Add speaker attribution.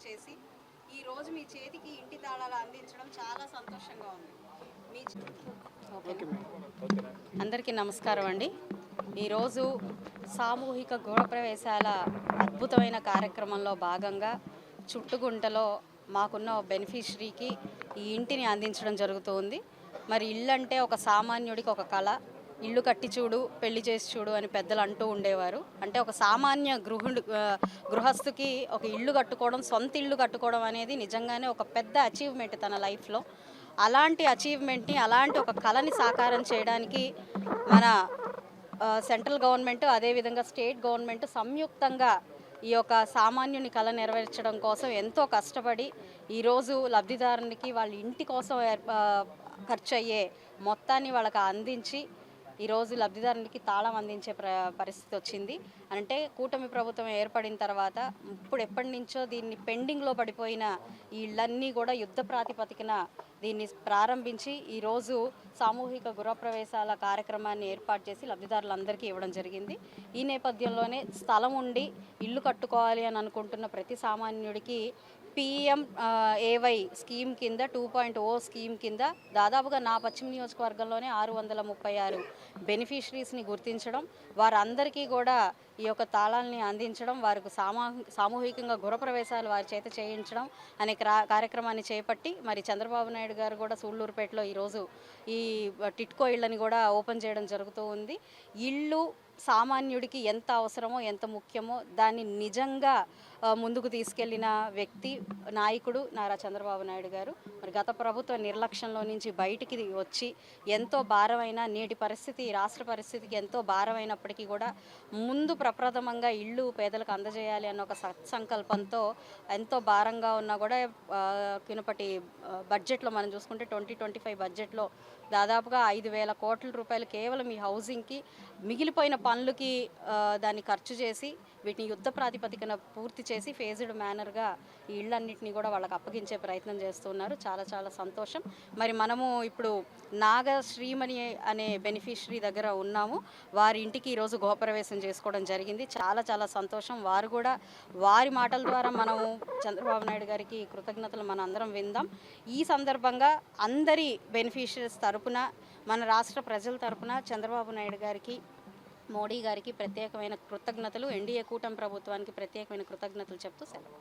Speaker 1: చేసి ఈరోజు మీ చేతికి ఇంటి తాళాలు అందించడం చాలా సంతోషంగా ఉంది. మీ అందరికీ నమస్కారం అండి. ఈరోజు సామూహిక గృహప్రవేశాల అద్భుతమైన కార్యక్రమంలో భాగంగా చుట్టుగుంటలో మాకున్న బెనిఫిషరీకి ఈ ఇంటిని అందించడం జరుగుతుంది. మరి ఇల్లు అంటే ఒక సామాన్యుడికి ఒక కళ. ఇల్లు కట్టి చూడు, పెళ్లి చేసి చూడు అని పెద్దలు అంటూ ఉండేవారు. అంటే ఒక సామాన్య గృహస్థుకి ఒక ఇల్లు కట్టుకోవడం, సొంత ఇల్లు కట్టుకోవడం అనేది నిజంగానే ఒక పెద్ద అచీవ్మెంట్ తన లైఫ్లో. అలాంటి అచీవ్మెంట్ని, అలాంటి ఒక కళని సాకారం చేయడానికి మన సెంట్రల్ గవర్నమెంట్, అదేవిధంగా స్టేట్ గవర్నమెంట్ సంయుక్తంగా ఈ యొక్క సామాన్యుని కళ నెరవేర్చడం కోసం ఎంతో కష్టపడి ఈరోజు లబ్ధిదారునికి వాళ్ళ ఇంటి కోసం ఖర్చు అయ్యే మొత్తాన్ని వాళ్ళకి అందించి ఈరోజు లబ్ధిదారునికి తాళం అందించే పరిస్థితి వచ్చింది. అంటే కూటమి ప్రభుత్వం ఏర్పడిన తర్వాత ఇప్పుడు ఎప్పటి నుంచో దీన్ని పెండింగ్లో పడిపోయిన ఈ ఇళ్ళన్నీ కూడా యుద్ధ ప్రాతిపదికన దీన్ని ప్రారంభించి ఈరోజు సామూహిక గృహప్రవేశాల కార్యక్రమాన్ని ఏర్పాటు చేసి లబ్ధిదారులందరికీ ఇవ్వడం జరిగింది. ఈ నేపథ్యంలోనే స్థలం ఉండి ఇల్లు కట్టుకోవాలి అని అనుకుంటున్న ప్రతి సామాన్యుడికి PMAY స్కీమ్ కింద 2.0 స్కీమ్ కింద దాదాపుగా నా పశ్చిమ నియోజకవర్గంలోనే 636 బెనిఫిషరీస్ని గుర్తించడం, వారందరికీ కూడా ఈ యొక్క తాళాలని అందించడం, వారికి సామూహికంగా గృహప్రవేశాలు వారి చేత చేయించడం అనే కార్యక్రమాన్ని చేపట్టి మరి చంద్రబాబు నాయుడు గారు కూడా సూళ్ళూరుపేటలో ఈరోజు ఈ టిట్కో ఇళ్ళని కూడా ఓపెన్ చేయడం జరుగుతూ ఉంది. ఇల్లు సామాన్యుడికి ఎంత అవసరమో, ఎంత ముఖ్యమో దాన్ని నిజంగా ముందుకు తీసుకెళ్లిన వ్యక్తి, నాయకుడు నారా చంద్రబాబు నాయుడు గారు. మరి గత ప్రభుత్వ నిర్లక్ష్యంలో నుంచి బయటికి వచ్చి ఎంతో భారమైన నేటి పరిస్థితి, రాష్ట్ర పరిస్థితికి ఎంతో భారమైనప్పటికీ కూడా ముందు ప్రప్రథమంగా ఇల్లు పేదలకు అందజేయాలి అన్న ఒక సత్సంకల్పంతో ఎంతో భారంగా ఉన్నా కూడా కినుపటి బడ్జెట్లో మనం చూసుకుంటే 2025 బడ్జెట్లో దాదాపుగా 5,000 కోట్ల రూపాయలు కేవలం ఈ హౌసింగ్కి, మిగిలిపోయిన పనులకి దాన్ని ఖర్చు చేసి వీటిని యుద్ధ ప్రాతిపదికన పూర్తి చేసి ఫేజ్డ్ మేనర్గా ఈ ఇళ్ళన్నింటినీ కూడా వాళ్ళకి అప్పగించే ప్రయత్నం చేస్తున్నారు. చాలా చాలా సంతోషం. మరి మనము ఇప్పుడు నాగశ్రీమణి అనే బెనిఫిషరీ దగ్గర ఉన్నాము. వారి ఇంటికి ఈరోజు గృహప్రవేశం చేసుకోవడం జరిగింది. చాలా చాలా సంతోషం. వారు కూడా వారి మాటల ద్వారా మనము చంద్రబాబు నాయుడు గారికి కృతజ్ఞతలు మన అందరం విందాం. ఈ సందర్భంగా అందరి బెనిఫిషరీస్ తరపున, మన రాష్ట్ర ప్రజల తరపున చంద్రబాబు నాయుడు గారికి, మోడీ గారికి ప్రత్యేకమైన కృతజ్ఞతలు, ఎన్డీఏ కూటమి ప్రభుత్వానికి ప్రత్యేకమైన కృతజ్ఞతలు చెప్తూ సెలవు.